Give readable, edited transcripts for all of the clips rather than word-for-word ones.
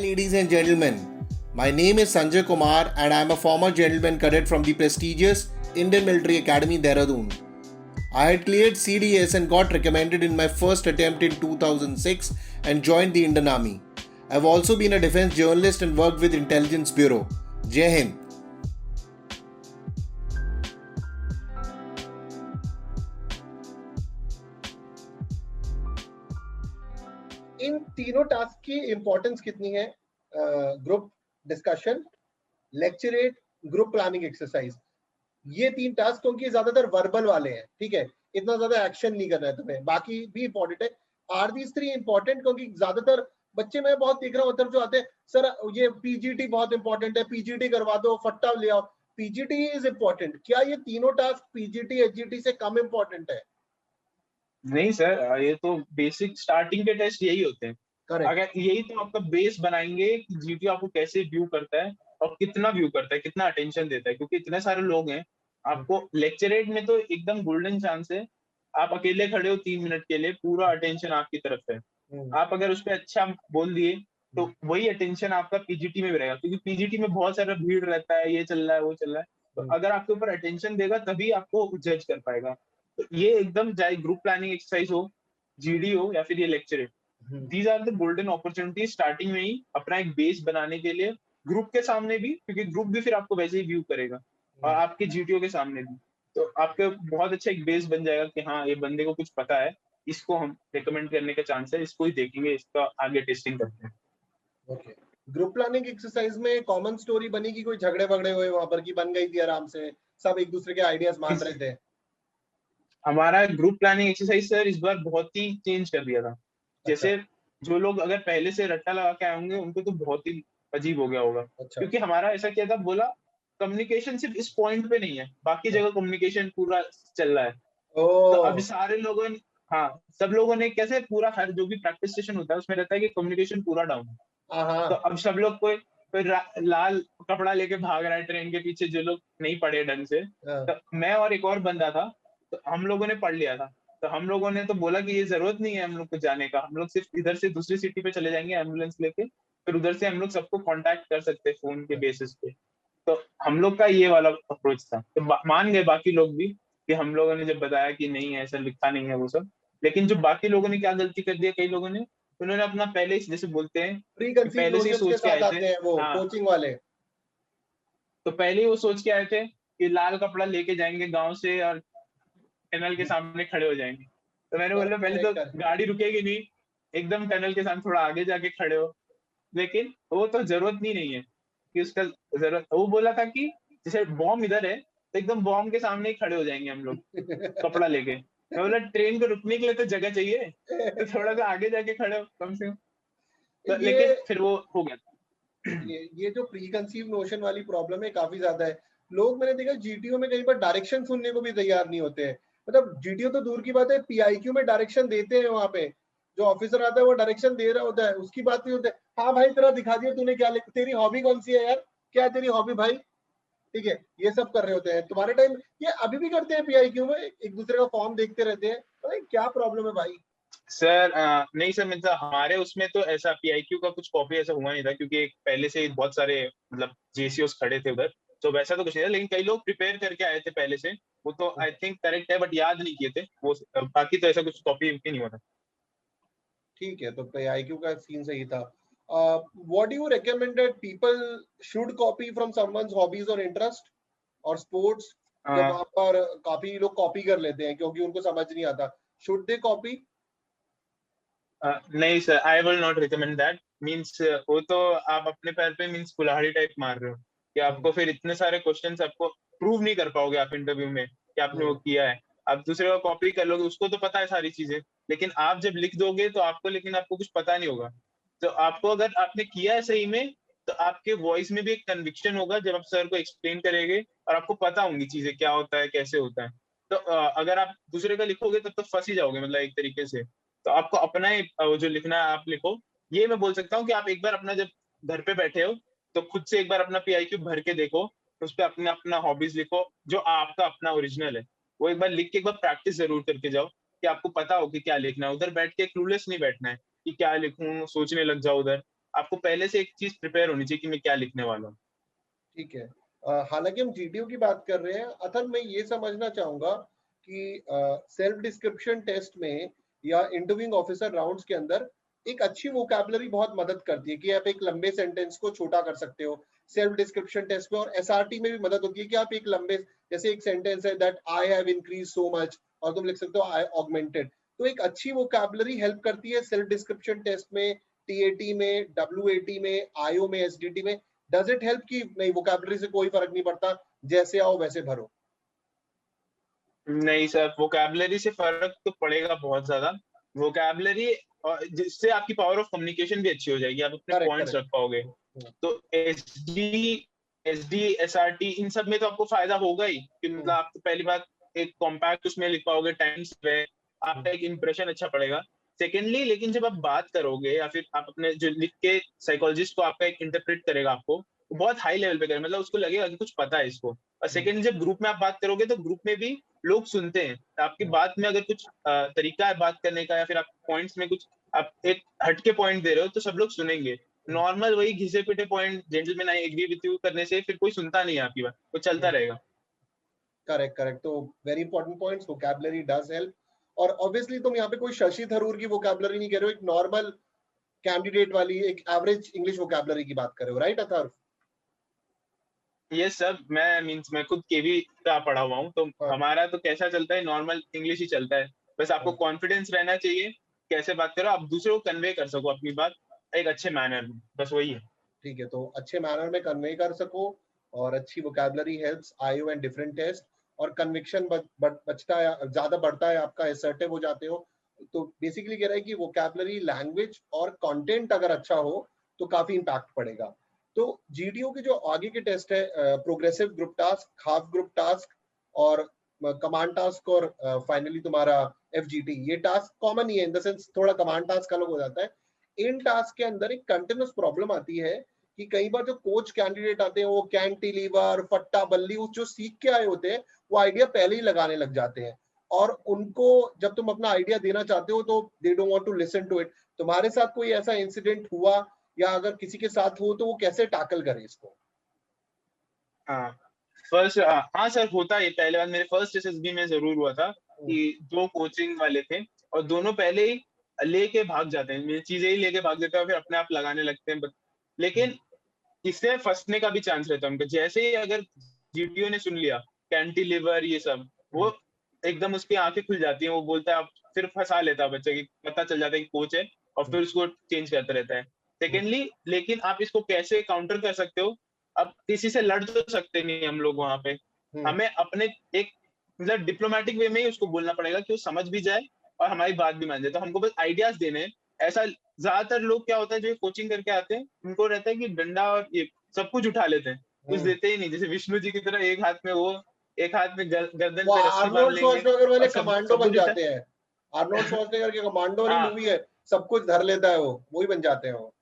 ladies and gentlemen. My name is Sanjay Kumar and I am a former gentleman cadet from the prestigious Indian Military Academy, Dehradun. I had cleared CDS and got recommended in my first attempt in 2006 and joined the Indian Army. I have also been a defense journalist and worked with Intelligence Bureau. Jai Hind. इन तीनों task की importance कितनी है? Group discussion, lecturette, group planning exercise, ये तीन task क्योंकि ज्यादातर verbal वाले हैं, ठीक है, इतना ज्यादा एक्शन नहीं करना है तुम्हें, बाकी भी इंपॉर्टेंट है। आर दीज थ्री इंपॉर्टेंट क्योंकि ज्यादातर बच्चे मैं बहुत देख रहा हूँ उधर जो आते हैं, सर ये पीजीटी बहुत इंपॉर्टेंट है, पीजीटी करवा दो, फट्टा ले आओ। पीजीटी इज इंपॉर्टेंट, क्या ये तीनों टास्क पीजीटी एचजीटी से कम इंपॉर्टेंट है? नहीं सर, ये तो बेसिक स्टार्टिंग के टेस्ट यही होते हैं। करेक्ट। अगर यही तो आपका बेस बनाएंगे कि जीटीओ आपको कैसे व्यू करता है और कितना व्यू करता है, कितना अटेंशन देता है, क्योंकि इतने सारे लोग हैं। आपको लेक्चरेट में तो एकदम गोल्डन चांस है, आप अकेले खड़े हो 3 मिनट के लिए, पूरा अटेंशन आपकी तरफ है। आप अगर उस पर अच्छा बोल दिए तो वही अटेंशन आपका पीजीटी में भी रहेगा, क्योंकि पीजीटी में बहुत सारा भीड़ रहता है, ये चल रहा है वो चल रहा है। तो अगर आपके ऊपर अटेंशन देगा तभी आपको जज कर पाएगा। तो ये एकदम चाहे ग्रुप प्लानिंग एक्सरसाइज हो, जीडी हो या फिर ये lecturette, these are the golden opportunity starting में ही अपना एक बेस बनाने के लिए, ग्रुप के सामने भी, क्योंकि ग्रुप भी फिर आपको वैसे ही व्यू करेगा, और आपके जीटीओ के सामने भी। तो आपके बहुत अच्छा एक बेस बन जाएगा कि हाँ ये बंदे को कुछ पता है, इसको हम रिकमेंड करने का चांस है, इसको ही देखेंगे, इसका आगे टेस्टिंग करते हैं। ओके। ग्रुप प्लानिंग एक्सरसाइज में कॉमन स्टोरी बनी कि कोई झगड़े वगड़े हुए वहां पर, की बन गई थी आराम से, सब एक दूसरे के आइडियाज मान रहे थे? हमारा ग्रुप प्लानिंग एक्सरसाइज सर इस बार बहुत ही चेंज कर दिया था। जैसे जो लोग अगर पहले से रट्टा लगा के आए होंगे उनको तो बहुत ही अजीब हो गया होगा। क्योंकि हमारा ऐसा किया था, बोला कम्युनिकेशन सिर्फ इस पॉइंट पे नहीं है, बाकी जगह कम्युनिकेशन पूरा चल रहा है। तो अब सारे लोगों ने, हाँ सब लोगों ने कैसे, पूरा हर जो भी प्रैक्टिस सेशन होता है उसमें रहता है कि कम्युनिकेशन पूरा डाउन है। तो अब सब लोग कोई लाल कपड़ा लेके भाग रहा है ट्रेन के पीछे, जो लोग नहीं पढ़े ढंग से। तो मैं और एक और बंदा था, तो हम लोगों ने पढ़ लिया था। तो हम लोगों ने तो बोला कि ये जरूरत नहीं है हम लोग को जाने का, हम लोग सिर्फ इधर से दूसरी सिटी पे चले जाएंगे एम्बुलेंस लेके, फिर उधर से हम लोग सबको कांटेक्ट कर सकते हैं फोन के बेसिस पे। तो हम लोग का ये वाला अप्रोच था। तो मान गए बाकी लोग भी कि हम लोगों ने जब बताया कि नहीं ऐसा लिखा नहीं है वो सब। लेकिन जो बाकी लोगों ने क्या गलती कर दिया, कई लोगों ने, उन्होंने अपना पहले ही, जैसे बोलते हैं, पहले से ही सोच के आए थे, वो कोचिंग वाले, तो पहले ही वो सोच के आए थे कि लाल कपड़ा लेके जाएंगे गांव से और टनल के सामने खड़े हो जाएंगे। तो मैंने बोला पहले तो गाड़ी रुकेगी नहीं, एकदम टनल के सामने थोड़ा आगे जाके खड़े हो। लेकिन वो तो जरूरत नहीं है कि उसका जरूरत, वो बोला था कि जैसे बॉम्ब इधर है तो एकदम बॉम्ब के सामने ही खड़े हो जाएंगे हम लोग कपड़ा लेके। मैं बोला ट्रेन को रुकने के लिए तो जगह चाहिए, तो थोड़ा सा आगे जाके खड़े हो कम से कम। तो लेकिन फिर वो हो गया। ये जो प्री कंसीव नोशन वाली प्रॉब्लम है काफी ज्यादा है। लोग, मैंने देखा जीटीओ में कहीं पर डायरेक्शन सुनने को भी तैयार नहीं होते हैं। मतलब जीटीओ तो दूर की बात है, पीआईक्यू में डायरेक्शन देते हैं, वहां पे जो ऑफिसर आता है वो डायरेक्शन दे रहा होता है, उसकी बात नहीं होती है। हाँ भाई तेरा दिखा दिया तूने, क्या तेरी हॉबी कौन सी है यार, क्या है तेरी हॉबी भाई, ठीक है, ये सब कर रहे होते हैं। तुम्हारे टाइम ये अभी भी करते हैं पीआईक्यू में, एक दूसरे का फॉर्म देखते रहते हैं, भाई क्या प्रॉब्लम है भाई? सर नहीं सर, मतलब हमारे उसमें तो ऐसा पीआईक्यू का कुछ कॉपी ऐसा हुआ नहीं था, क्योंकि पहले से ही बहुत सारे मतलब जेसीओस खड़े थे उधर, तो वैसा तो कुछ नहीं था। लेकिन कई लोग प्रिपेयर करके आए थे पहले से, वो तो आई थिंक करेक्ट है, बट याद नहीं किए थे वो। बाकी तो ऐसा कुछ कॉपी नहीं हुआ था। ठीक है, तो पीआईक्यू का सीन सही था। What do you recommend that people should copy from someone's hobbies और इंटरेस्ट और स्पोर्ट्स? जब वहां पर काफी लोग कॉपी कर लेते हैं क्योंकि उनको समझ नहीं आता, शुड दे कॉपी? नहीं sir, I will not recommend that. Means वो तो आप अपने पैर पे मींस कुल्हाड़ी टाइप मार रहे हो कि आपको फिर इतने सारे क्वेश्चंस आपको प्रूव नहीं कर पाओगे आप इंटरव्यू में कि आपने वो किया है। आप दूसरे का कॉपी कर लोगे, उसको तो पता है सारी चीजें, लेकिन आप जब लिख दोगे तो आपको, लेकिन आपको कुछ पता नहीं होगा। तो आपको, अगर आपने किया है सही में, तो आपके वॉइस में भी एक कन्विक्शन होगा जब आप सर को एक्सप्लेन करेंगे, और आपको पता होंगी चीजें क्या होता है कैसे होता है। तो अगर आप दूसरे का लिखोगे तब तो फंस ही जाओगे, मतलब एक तरीके से। तो आपको अपना ही जो लिखना है आप लिखो। ये मैं बोल सकता हूँ कि आप एक बार अपना, जब घर पे बैठे हो तो खुद से एक बार अपना पीआईक्यू भर के देखो, उस पर अपना अपना हॉबीज लिखो जो आपका अपना ओरिजिनल है, वो एक बार लिख के एक बार प्रैक्टिस जरूर करके जाओ कि आपको पता हो कि क्या लिखना है। उधर बैठ के क्लूलेस नहीं बैठना है कि क्या लिखूं, सोचने लग जाओ उधर। आपको पहले से एक चीज प्रिपेयर होनी चाहिए कि मैं क्या लिखने वाला हूँ। ठीक है। हालांकि हम जीटीयू की बात कर रहे हैं, अथर मैं ये समझना चाहूंगा कि सेल्फ डिस्क्रिप्शन टेस्ट में या इंटरव्यूइंग ऑफिसर राउंड्स के अंदर एक अच्छी वोकैबुलरी बहुत मदद करती है कि आप एक लंबे सेंटेंस को छोटा कर सकते हो सेल्फ डिस्क्रिप्शन टेस्ट में, और एसआरटी में भी मदद होती है कि आप एक लंबे, जैसे एक सेंटेंस है that I have increase so much, और तुम लिख सकते हो आई ऑगमेंटेड। तो एक अच्छी वोकैबुलरी हेल्प करती है सेल्फ डिस्क्रिप्शन टेस्ट में, टीएटी में, डब्ल्यूएटी में, आईओ में, एसडीटी में। डज इट हेल्प कि नहीं वोकैबुलरी से कोई फर्क नहीं पड़ता, जैसे आओ वैसे भरो? नहीं सर, वोकैबुलरी से फर्क तो पड़ेगा बहुत ज्यादा। वोकैबुलरी जिससे आपकी पावर ऑफ कम्युनिकेशन भी अच्छी हो जाएगी, आप अपने करेक्ट पॉइंट्स करेक्ट। रख पाओगे। तो एसडी एसआरटी इन सब में तो आपको फायदा होगा ही कि मतलब आप तो पहली बात एक कॉम्पैक्ट उसमें लिख पाओगे, टाइम्स पे आपका एक इंप्रेशन अच्छा पड़ेगा। सेकेंडली, लेकिन जब आप बात करोगे या फिर आप अपने जो लिख के साइकोलॉजिस्ट को आपका एक इंटरप्रेट करेगा आपको, वो बहुत हाई लेवल पे करेगा, मतलब उसको लगेगा कि कुछ पता है इसको। और सेकेंडली, जब ग्रुप में आप बात करोगे तो ग्रुप में भी लोग सुनते हैं आपकी बात में, अगर कुछ तरीका है बात करने का या फिर आप पॉइंट्स में कुछ आप एक हटके पॉइंट दे रहे हो तो सब लोग सुनेंगे। नॉर्मल वही घिसे पिटे point, gentleman I agree with you करने से फिर कोई सुनता नहीं है आपकी बात, वो चलता रहेगा। Correct correct. तो very important points, vocabulary does help. और ऑब्वियसली तुम यहाँ पे कोई शशि थरूर की वोकैबुलरी नहीं कह रहे हो, एक नॉर्मल कैंडिडेट वाली एक एवरेज इंग्लिश वोकैबुलरी की बात कर रहे हो, राइट अथर्व? ये सब मैं खुद केवी का पढ़ा हुआ हूँ, तो हाँ, हमारा तो कैसा चलता है, नॉर्मल इंग्लिश ही चलता है। बस आपको हाँ, कॉन्फिडेंस रहना चाहिए, कैसे बात करो आप दूसरे को कन्वे कर सको अपनी बात एक अच्छे मैनर में, बस वही है। ठीक है। तो अच्छे मैनर में कन्वे कर सको, और अच्छी vocabulary helps IO and different test, और कन्विक्शन बचता है, ज्यादा बढ़ता है आपका, असर्टिव हो जाते हो। तो बेसिकली कह रहा है कि वोकैबुलरी, लैंग्वेज और कंटेंट अगर अच्छा हो तो काफी इंपैक्ट पड़ेगा। तो जीडीओ के जो आगे के टेस्ट है, progressive group task, half group task और कमांड टास्क, और फाइनली तुम्हारा एफजीटी, ये टास्क कॉमन ही है, इन द सेंस थोड़ा कमांड टास्क अलग हो जाता है। इन टास्क के अंदर एक कंटिन्यूस प्रॉब्लम आती है कि कई बार जो कोच कैंडिडेट आते हैं वो कैंटिलीवर, फट्टा बल्ली, वो जो सीख के आए होते हैं वो आइडिया पहले ही लगाने लग जाते हैं, और उनको जब तुम अपना आइडिया देना चाहते हो तो they don't want to listen to it. तुम्हारे साथ कोई ऐसा इंसिडेंट हुआ, या अगर किसी के साथ हो तो वो कैसे टैकल करे इसको? हाँ हाँ सर, होता है। पहले बार मेरे फर्स्ट एसएसबी में जरूर हुआ था कि दो कोचिंग वाले थे और दोनों पहले ही लेके भाग जाते हैं, मेरी चीजें ही लेके भाग जाते हैं और फिर अपने आप लगाने लगते हैं। लेकिन इससे फंसने का भी चांस रहता है उनका। जैसे ही अगर जीटीओ ने सुन लिया कैंटिलीवर ये सब, वो एकदम उसकी आंखें खुल जाती हैं, वो बोलता है, आप फिर फंसा लेता है बच्चे की, पता चल जाता है कि कोच है और फिर उसको चेंज करता रहता है। सेकेंडली, लेकिन आप इसको कैसे काउंटर कर सकते हो? अब किसी से लड़ तो सकते नहीं हम लोग वहां पे, हमें अपने एक मतलब डिप्लोमेटिक वे में ही उसको बोलना पड़ेगा कि वो समझ भी जाए और हमारी बात भी मान जाए। तो हमको बस आइडियाज देने हैं। ऐसा ज्यादातर लोग क्या होता है जो कोचिंग करके आते हैं, उनको रहता है कि डंडा और ये सब कुछ उठा लेते हैं, कुछ देते ही नहीं। जैसे विष्णु जी की तरह एक हाथ में वो, एक हाथ में गर्दन वो पे रस्सी बांध आर्नोल्ड लेंगे श्वार्ज़नेगर वाले और सब कमांडो सब बन कुछ उठा। जाते हैं। आर्नोल्ड श्वार्ज़नेगर की कमांडो वाली हाँ, मूवी है, सब कुछ धर लेता है, वो वही बन जाते हैं वो।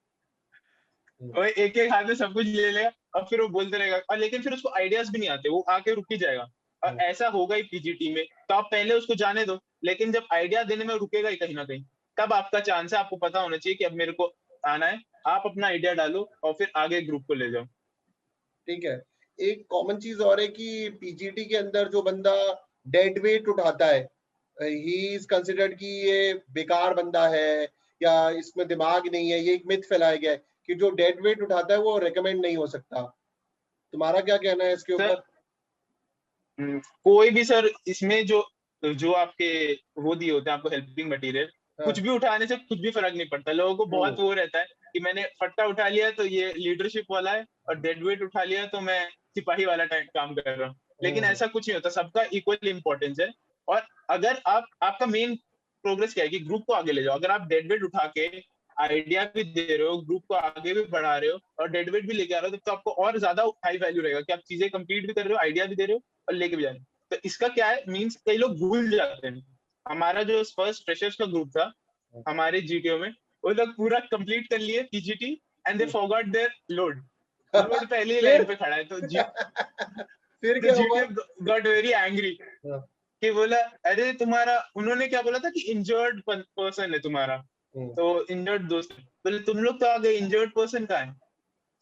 वो एक एक हाथ में सब कुछ ले लेगा और फिर वो बोलते रहेगा, और लेकिन फिर उसको आइडियाज भी नहीं आते, वो आके रुक ही जाएगा। और ऐसा होगा ही पीजीटी में, तो आप पहले उसको जाने दो, लेकिन जब आइडिया देने में रुकेगा ही कहीं ना कहीं, तब आपका चांस है। आपको पता होना चाहिए कि अब मेरे को आना है, आप अपना आइडिया डालो और फिर आगे ग्रुप को ले जाओ। ठीक है। एक कॉमन चीज और है कि पीजीटी के अंदर जो बंदा डेड वेट उठाता है, ही इज कंसिडर्ड कि ये बेकार बंदा है, या इसमें दिमाग नहीं है। ये एक मिथ फैलाया गया है कि जो डेड वेट उठाता है वो रेकमेंड नहीं हो सकता। तुम्हारा क्या कहना है इसके सर ऊपर? कोई भी सर इसमें जो जो आपके वो दिए होते हैं आपको हेल्पिंग मटेरियल, कुछ हाँ। भी उठाने से कुछ भी फर्क नहीं पड़ता। लोगों को बहुत वो रहता है कि मैंने फट्टा उठा लिया तो ये लीडरशिप वाला है, और डेड वेट उठा लिया तो मैं सिपाही वाला काम कर रहा हूँ। लेकिन ऐसा कुछ नहीं होता, सबका इक्वल इंपॉर्टेंस है। और अगर आपका मेन प्रोग्रेस क्या है कि ग्रुप को आगे ले जाओ। अगर आप डेड वेट उठा के आइडिया भी दे रहे हो, ग्रुप को आगे भी बढ़ा रहे हो और डेड वेट भी लेके आ रहे हो, तो आपको और ज्यादा हाई वैल्यू रहेगा कि आप चीजें कंप्लीट भी कर रहे हो, आइडिया भी दे रहे हो और लेके भी जा रहे हो। तो इसका क्या है मीन्स, कई लोग भूल जाते हैं। हमारा जो फर्स्ट फ्रेशर्स का ग्रुप था हमारे जीटीओ में, वो लोग पूरा कंप्लीट कर लिए PGT and they forgot their load. Load पहले ही लाइन फिर पे खड़ा है, तो फिर क्या हुआ? जीटीओ गॉट वेरी एंग्री हाँ, कि बोला, अरे तुम्हारा, उन्होंने क्या बोला था कि इंजर्ड पर्सन है तुम्हारा, तो इंजर्ड दोस्त बोले तुम लोग तो आ गए, इंजर्ड पर्सन कहाँ है?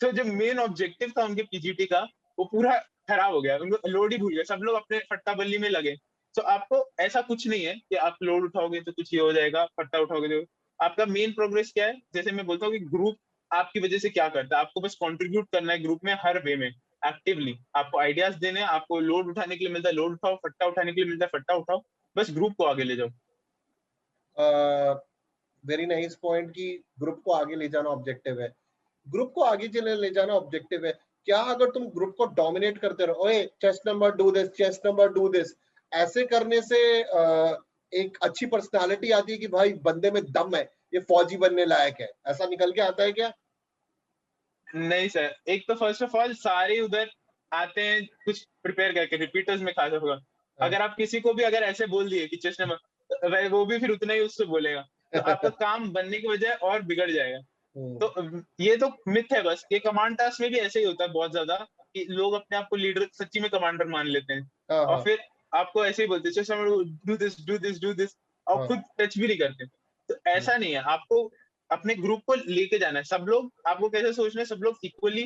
तो जो मेन ऑब्जेक्टिव था उनके पीजीटी का वो पूरा खराब हो गया, उनको लोड ही भूल गए, सब लोग अपने फट्टा बल्ली में लगे। तो आपको ऐसा कुछ नहीं है कि आप लोड उठाओगे तो कुछ ये हो जाएगा, फट्टा उठाओगे तो आपका मेन प्रोग्रेस क्या है। जैसे मैं बोलता हूँ कि ग्रुप आपकी वजह से क्या करता है, आपको बस कंट्रीब्यूट करना है ग्रुप में हर वे में एक्टिवली। आपको आइडियाज देने हैं, आपको लोड उठाने के लिए मिलता है लोड उठाओ, फट्टा उठाने के लिए मिलता है फट्टा उठाओ, बस ग्रुप को आगे ले जाओ। वेरी नाइस पॉइंट कि ग्रुप को आगे ले जाना ऑब्जेक्टिव है। ग्रुप को आगे चले ले जाना ऑब्जेक्टिव है। क्या अगर तुम ग्रुप को डोमिनेट करते रहो, ओए chest number do this, chest number do this, ऐसे करने से एक अच्छी पर्सनालिटी आती है कि भाई बंदे में दम है, ये फौजी बनने लायक है, ऐसा निकल के आता है क्या? नहीं सर, एक तो फर्स्ट ऑफ ऑल सारे उधर आते हैं कुछ प्रिपेयर करके, रिपीटर्स में खासा होगा। अगर आप किसी को भी अगर ऐसे बोल दिए कि चेस्ट नंबर, वो भी फिर उतना ही उससे बोलेगा, तो आपका काम बनने की बजाय और बिगड़ जाएगा। तो ये तो मिथ है बस। ये कमांड टास्क में भी ऐसे ही होता है बहुत ज्यादा कि लोग अपने आप को लीडर सच्ची में कमांडर मान लेते हैं और फिर आपको ऐसे ही बोलते हैं do this do this do this, और खुद टच भी नहीं करते। तो ऐसा नहीं है, आपको अपने ग्रुप को लेके जाना है। सब लोग आपको कैसे सोचना है, सब लोग इक्वली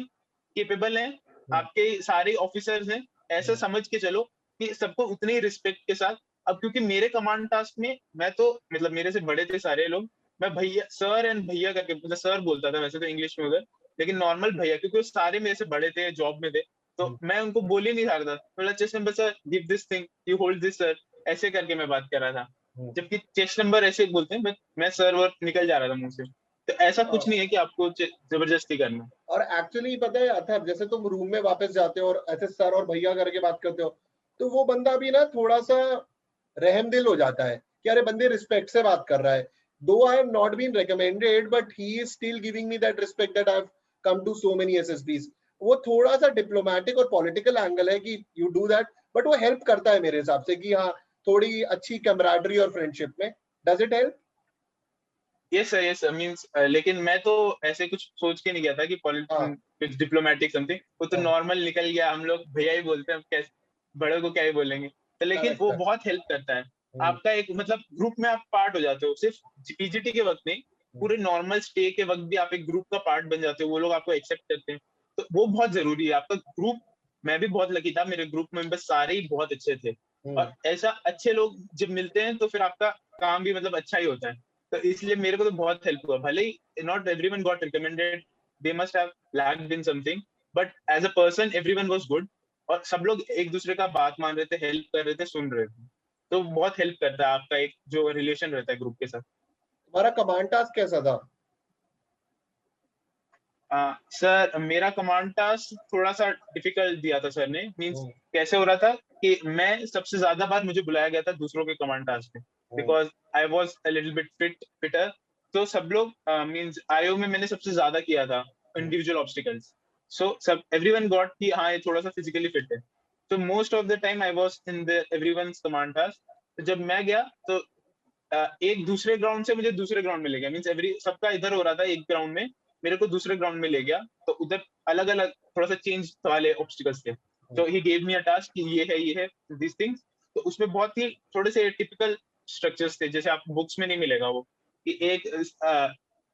केपेबल हैं, आपके सारे ऑफिसर्स हैं, ऐसा समझ के चलो कि सबको उतनी रिस्पेक्ट के साथ। अब क्योंकि मेरे कमांड टास्क में मैं तो मतलब मेरे से बड़े थे सारे लोग, मैं भैया सर एंड भैया करके, मतलब सर बोलता था वैसे तो इंग्लिश में उधर, लेकिन नॉर्मल भैया, क्योंकि वो सारे मेरे से बड़े थे, जॉब में थे, तो मैं उनको बोल ही नहीं सकता। बोला chest number sir give this thing, you hold this sir, ऐसे करके मैं बात कर रहा था। जबकि चेस्ट नंबर ऐसे बोलते हैं, मैं सर वर्क निकल जा रहा था मुंह से। तो ऐसा कुछ नहीं है कि आपको जबरदस्ती करना। और एक्चुअली पता है अथर, जैसे तुम रूम में वापस जाते हो और ऐसे सर और भैया करके बात करते हो, तो वो बंदा भी ना थोड़ा सा रहमदिल हो जाता है कि अरे बंदे रिस्पेक्ट से बात कर रहा है। Though I am not been recommended but he is still giving me that respect that I have come to so many SSBs. वो थोड़ा सा डिप्लोमेटिक और पॉलिटिकल एंगल है कि यू डू दैट, बट वो हेल्प करता है मेरे हिसाब से कि हाँ थोड़ी अच्छी कैमराडरी और फ्रेंडशिप में। Does it help? Yes means, लेकिन मैं तो ऐसे कुछ सोच के नहीं गया था कि कुछ डिप्लोमेटिक समथिंग, वो तो नॉर्मल निकल गया। हम लोग भैया ही बोलते हैं, कैसे बड़े को क्या ही बोलेंगे। तो लेकिन वो बहुत हेल्प करता है आपका एक, मतलब ग्रुप में आप पार्ट हो जाते हो। सिर्फ पीजीटी के वक्त नहीं, पूरे नॉर्मल स्टे के वक्त भी आप एक ग्रुप का पार्ट बन जाते हो, वो लोग आपको एक्सेप्ट करते हैं। तो वो बहुत जरूरी है आपका ग्रुप। मैं भी बहुत लकी था, मेरे ग्रुप मेंबर्स सारे ही बहुत अच्छे थे, और ऐसा अच्छे लोग जब मिलते हैं तो फिर आपका काम भी मतलब अच्छा ही होता है। तो इसलिए मेरे को तो बहुत हेल्प हुआ। भले ही not everyone got recommended, they must have lacked in something, but as a person everyone was good, और सब लोग एक दूसरे का बात मान रहे थे, हेल्प कर रहे थे, सुन रहे थे। तो बहुत हेल्प करता है आपका एक जो रिलेशन रहता है ग्रुप के साथ। तुम्हारा कमांड टास्क कैसा था? सर मेरा कमांड टास्क थोड़ा सा डिफिकल्ट दिया था सर ने। मींस कैसे हो रहा था कि मैं सबसे ज्यादा बार मुझे बुलाया गया था दूसरों के कमांड टास्क में, because I was a little bit fitter. तो सब लोग मींस आईओ में मैंने सबसे ज्यादा किया था इंडिविजुअल ऑब्स्टिकल्स। सो सब एवरीवन गॉट कि हाँ ये थोड़ा सा फिजिकली फिट है। तो most of the time I was in the everyone's command task. तो जब मैं गया तो एक दूसरे ग्राउंड से मुझे दूसरे ग्राउंड में ले गया। मींस एवरी सबका इधर हो रहा था एक ग्राउंड में, मेरे को दूसरे ग्राउंड में ले गया। तो उधर अलग अलग थोड़ा सा चेंज वाले ऑब्स्टिकल्स थे। तो he gave me a task कि ये है दिस थिंग्स। तो उसमें बहुत ही थोड़े से टिपिकल स्ट्रक्चर्स थे, जैसे आपको बुक्स में नहीं मिलेगा वो, कि एक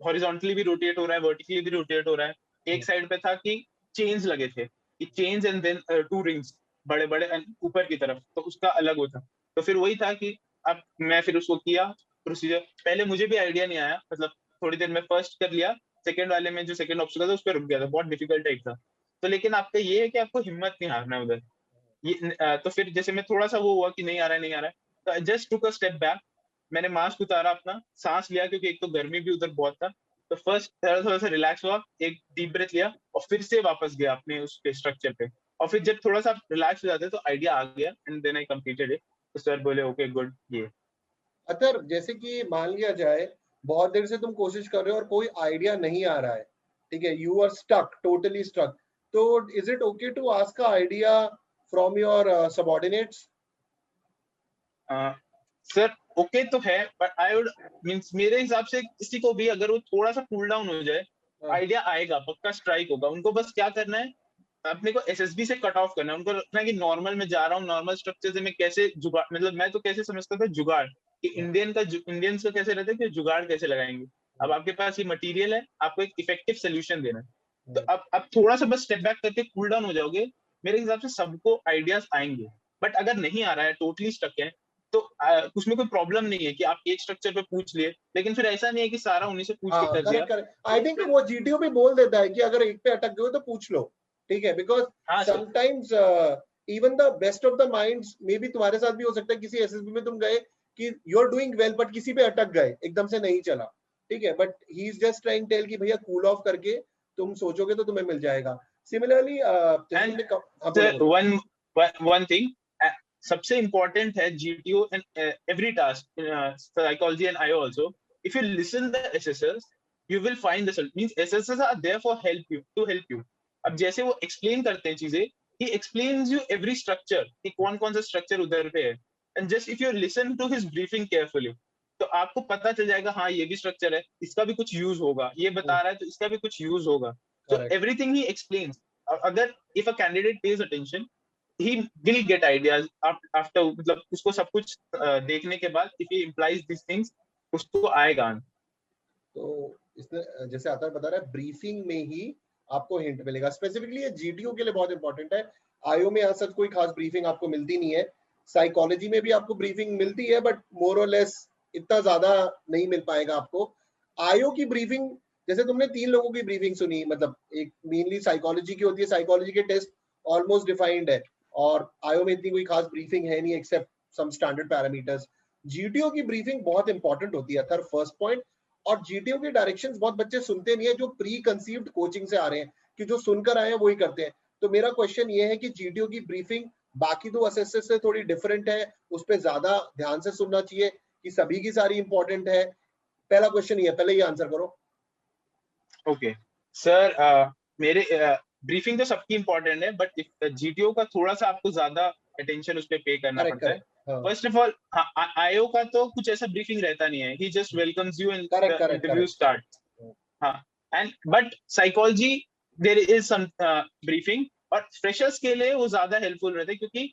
हॉरिजॉन्टली भी रोटेट हो रहा है, वर्टिकली भी रोटेट हो रहा है। एक साइड पे था कि चेन्स लगे थे, कि chains and then two rings बड़े बड़े ऊपर की तरफ, तो उसका अलग होता। तो फिर वही था कि अब मैं फिर उसको किया प्रोसीजर। पहले मुझे भी आइडिया नहीं आया, मतलब थोड़ी देर में फर्स्ट कर लिया, सेकंड वाले में जो सेकंड ऑप्शन था उस पर रुक गया था, बहुत डिफिकल्ट टाइप था। तो लेकिन आपका ये है कि आपको हिम्मत नहीं हारना है उधर। तो फिर जैसे मैं थोड़ा सा वो हुआ कि नहीं आ रहा है नहीं आ रहा है, तो just took a step back. मैंने मास्क उतारा, अपना सांस लिया, क्योंकि एक तो गर्मी भी उधर बहुत था। तो फर्स्ट थोड़ा सा रिलैक्स हुआ, एक डीप ब्रेथ लिया, और फिर से वापस गया अपने उस स्ट्रक्चर पे। और फिर जब थोड़ा सा रिलैक्स हो जाते तो आइडिया आ गया, and then I completed it. तो सर बोले ओके गुड। ये अतर जैसे कि मान लिया जाए बहुत देर से तुम कोशिश कर रहे हो और कोई आइडिया नहीं आ रहा है, ठीक है, you are stuck, totally stuck, तो is it okay to ask a idea from your subordinates? Sir okay तो है, बट आई वुड मींस मेरे हिसाब से किसी को भी अगर वो थोड़ा सा कूल डाउन हो जाए, आइडिया आएगा, पक्का स्ट्राइक होगा। उनको बस क्या करना है, अपने को एसएसबी से कट ऑफ करना है। उनको रखना है कि नॉर्मल में जा रहा हूँ, नॉर्मल स्ट्रक्चर से मैं कैसे जुगाड़, मतलब मैं तो कैसे समझता था जुगाड़, कि इंडियंस का कैसे रहता है कि जुगाड़ कैसे लगाएंगे। अब आपके पास ये मटेरियल है, आपको एक इफेक्टिव सोल्यूशन देना है। तो अब थोड़ा सा बस स्टेप बैक करके कूल डाउन हो जाओगे, मेरे हिसाब से सबको आइडियाज आएंगे। बट अगर नहीं आ रहा है, टोटली स्टक है, तो उसमें कोई प्रॉब्लम नहीं है कि आप एक स्ट्रक्चर पे पूछ लिए, लेकिन फिर ऐसा नहीं है कि सारा उन्हीं से पूछ के कर दिया। Correct correct. आई थिंक वो जीटीओ भी बोल देता है कि अगर एक पे अटक गए तो पूछ लो, ठीक है, because sometimes even the best of the minds, may be तुम्हारे साथ भी हो सकता है किसी एसएसबी में तुम गए कि you are doing well but किसी पे अटक गए, एकदम से नहीं चला, ठीक है, but he is just trying tell कि भैया कूल ऑफ करके तुम सोचोगे तो तुम्हें मिल जाएगा। सिमिलरली वन थिंग सबसे इम्पोर्टेंट है GTO and every task, psychology and IO also, if you listen the SSS you will find the solution. Means SSS are there for to help you. अब जैसे वो explain करते हैं चीजें, he explains you every structure कि कौन कौन सा structure उधर पे है, and just if you listen to his briefing carefully, तो आपको पता चल जाएगा हाँ ये भी structure है, इसका भी कुछ use होगा, ये बता रहा है तो इसका भी कुछ use होगा। So everything he explains, अगर if a candidate pays attention, he will get ideas after, मतलब उसको सब कुछ देखने के बाद if he implies these things, उसको आएगा। तो इसमें जैसे आता है बता रहा है ब्रीफिंग में ही आपको हिंट मिलेगा, स्पेसिफिकली ये जीटीओ के लिए बहुत इंपॉर्टेंट है। आईओ में आज तक कोई खास ब्रीफिंग आपको मिलती नहीं है, साइकोलॉजी में भी आपको ब्रीफिंग मिलती है बट मोर और लेस इतना ज्यादा नहीं मिल पाएगा आपको। आईओ की ब्रीफिंग, जैसे तुमने 3 लोगों की ब्रीफिंग सुनी, मतलब एक मेनली साइकोलॉजी की होती है, साइकोलॉजी के टेस्ट ऑलमोस्ट डिफाइंड है, और आईओ में इतनी कोई खास ब्रीफिंग है नहीं except some standard parameters. GTO की ब्रीफिंग बहुत इंपॉर्टेंट होती है, थर्ड फर्स्ट पॉइंट। और जीटीओ के डायरेक्शंस बहुत बच्चे सुनते नहीं है, जो प्री कंसीव्ड कोचिंग से आ रहे हैं कि जो सुनकर आए हैं वही करते हैं। तो मेरा क्वेश्चन ये है कि जीटीओ की ब्रीफिंग बाकी 2 एसएसएस से थोड़ी डिफरेंट है, उस पर ज्यादा ध्यान से सुनना चाहिए कि सभी की सारी इंपॉर्टेंट है? पहला क्वेश्चन ये, पहले ये आंसर करो। ओके सर, मेरे ब्रीफिंग तो सबकी इंपॉर्टेंट है, बट जीटीओ का थोड़ा सा आपको ज्यादा अटेंशन उस पर पे करना पड़ता है। फर्स्ट ऑफ ऑल आईओ का तो कुछ ऐसा ब्रीफिंग रहता नहीं है, he just welcomes you and interview start. हाँ, and but psychology there is some briefing, और फ्रेशर्स के लिए वो ज्यादा हेल्पफुल रहता है, क्योंकि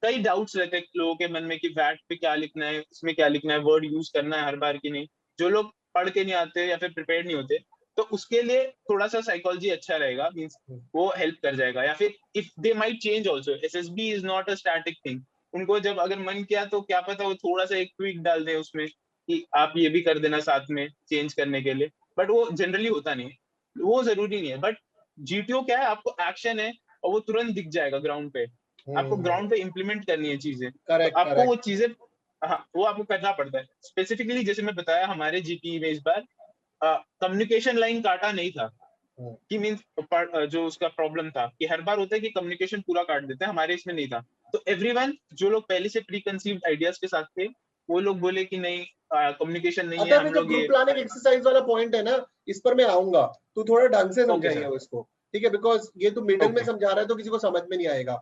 कई डाउट्स रहते हैं लोगों के मन में कि वैट पे क्या लिखना है, इसमें क्या लिखना है, वर्ड यूज करना है हर बार की नहीं। जो लोग पढ़ के नहीं आते या फिर प्रिपेयर नहीं होते, तो उसके लिए थोड़ा सा साइकोलॉजी अच्छा रहेगा, मींस वो हेल्प कर जाएगा। या फिर if they might change also, SSB is not a static thing, उनको जब अगर मन किया तो क्या पता वो थोड़ा सा एक ट्वीक डाल दे उसमें कि आप ये भी कर देना साथ में चेंज करने के लिए, बट वो जनरली होता नहीं है, वो जरूरी नहीं है। बट जीटीओ क्या है, आपको एक्शन है और वो तुरंत दिख जाएगा ग्राउंड पे, आपको ग्राउंड पे इम्प्लीमेंट करनी है चीजें, तो आपको वो चीजें, हाँ वो आपको करना पड़ता है। स्पेसिफिकली जैसे मैं बताया, हमारे जीटी में इस बार कम्युनिकेशन लाइन काटा नहीं था, कि मींस जो उसका प्रॉब्लम था कि हर बार होता है कि कम्युनिकेशन पूरा काट देते हैं, हमारे इसमें नहीं था। तो एवरीवन, जो लोग पहले से प्री कंसीव्ड आइडियाज के साथ थे, वो लोग बोले कि नहीं कम्युनिकेशन नहीं है, हम लोग ग्रुप प्लानिंग एक्सरसाइज वाला पॉइंट है ना, इस पर मैं आऊंगा, तू थोड़ा ढंग से समझाइए इसको, ठीक है, बिकॉज ये तो मिडिल में समझा रहा है तो किसी को समझ में नहीं आएगा।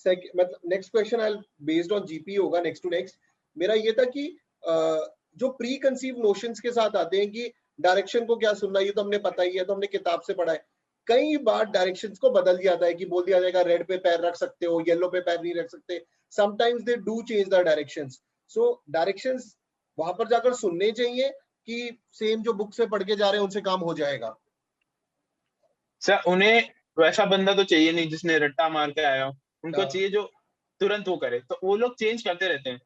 मतलब next question I based on GP होगा, नेक्स्ट टू नेक्स्ट। मेरा ये था कि जो प्री कंसीव नोशंस के साथ आते हैं कि डायरेक्शन को क्या सुनना, ये तो हमने पता ही है, तो हमने किताब से पढ़ा है। कई बार डायरेक्शंस को बदल दिया जाता है कि बोल दिया जाएगा रेड पे पैर रख सकते हो, येलो पे पैर नहीं रख सकते। Sometimes they do change the directions. So directions वहां पर जाकर सुनने चाहिए कि सेम जो बुक से पढ़ के जा रहे हैं उनसे काम हो जाएगा? सर उन्हें वैसा बंदा तो चाहिए नहीं जिसने रट्टा मार के आया हो, उनको चाहिए जो तुरंत वो करे, तो वो लोग चेंज करते रहते हैं।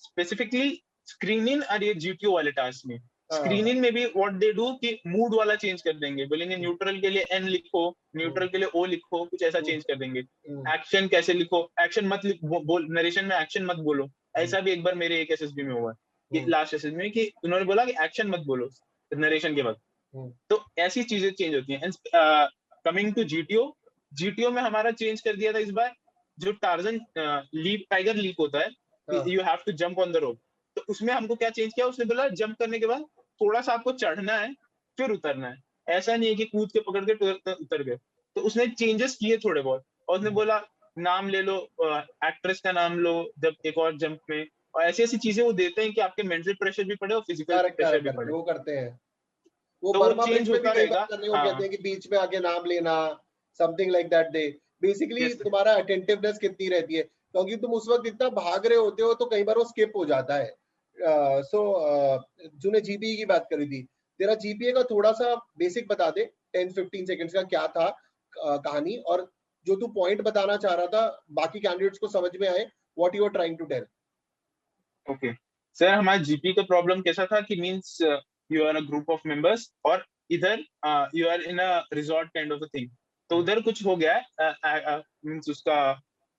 स्पेसिफिकली स्क्रीनिंग और ये जीटीओ वाले टास्क में, स्क्रीनिंग में भी व्हाट दे डू कि मूड वाला चेंज कर देंगे, बोलेंगे न्यूट्रल के लिए एन लिखो, न्यूट्रल के लिए ओ लिखो, कुछ ऐसा चेंज कर देंगे। एक्शन कैसे लिखो, एक्शन मत बोल, नरेशन में एक्शन मत बोलो। ऐसा भी एक बार मेरे एक एसएसबी में हुआ कि लास्ट एसएसबी में कि उन्होंने बोला कि एक्शन मत बोलो नरेशन के वक्त, तो ऐसी चीजें चेंज होती हैं। कमिंग टू जीटीओ, जीटीओ में हमारा चेंज कर दिया था इस बार, जो टार्जन लीप, टाइगर लीप होता है, you have to jump on the rope, तो उसमें हमको क्या चेंज किया, उसने बोला जंप करने के बाद थोड़ा सा आपको चढ़ना है फिर उतरना है, ऐसा नहीं है कि कूद के पकड़ के उतर गए। तो उसने चेंजेस किए थोड़े बहुत, और उसने बोला नाम ले लो, एक्ट्रेस का नाम लो जब एक और जंप में, और ऐसी ऐसी चीजें वो देते हैं कि आपके मेंटल प्रेशर भी पड़े और फिजिकल प्रेशर भी पड़े। वो करते हैं, वो तो बर्मा चेंज होता रहेगा। कहते हैं कि बीच में आके नाम लेना, something like that. They basically तुम्हारा अटेंटिवनेस कितनी रहती है, क्योंकि तुम उस वक्त इतना भाग रहे होते हो तो कई बार वो स्किप हो जाता है। सो तूने जीपी की बात करी थी, तेरा जीपीए का थोड़ा सा बेसिक बता दे, 10-15 सेकंड्स का क्या था कहानी, और जो तू पॉइंट बताना चाह रहा था बाकी कैंडिडेट्स को समझ में आए, what you are trying to tell. Okay sir, हमारा जीपी का प्रॉब्लम कैसा था कि means you are a group of members और इधर you are in a resort kind of a thing, तो उधर कुछ हो गया है, मींस उसका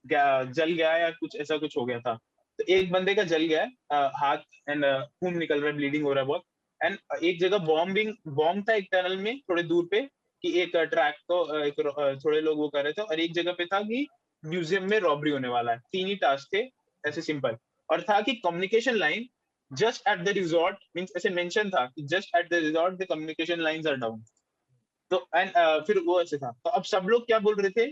जल गया या कुछ ऐसा कुछ हो गया था। तो एक बंदे का जल गया है हाथ, एंड खून निकल रहा है, ब्लीडिंग हो रहा है बहुत। एंड एक जगह बॉम्ब था एक टनल में थोड़े दूर पे, कि एक ट्रैक को थोड़े लोग वो कर रहे थे, और एक जगह पे था कि म्यूजियम में रॉबरी होने वाला है। 3 ही टास्क थे ऐसे सिंपल, और था कि communication line just at the resort, means ऐसे मेंशन था कि just at the resort the communication lines are down. तो एंड फिर वो ऐसे था, तो अब सब लोग क्या बोल रहे थे,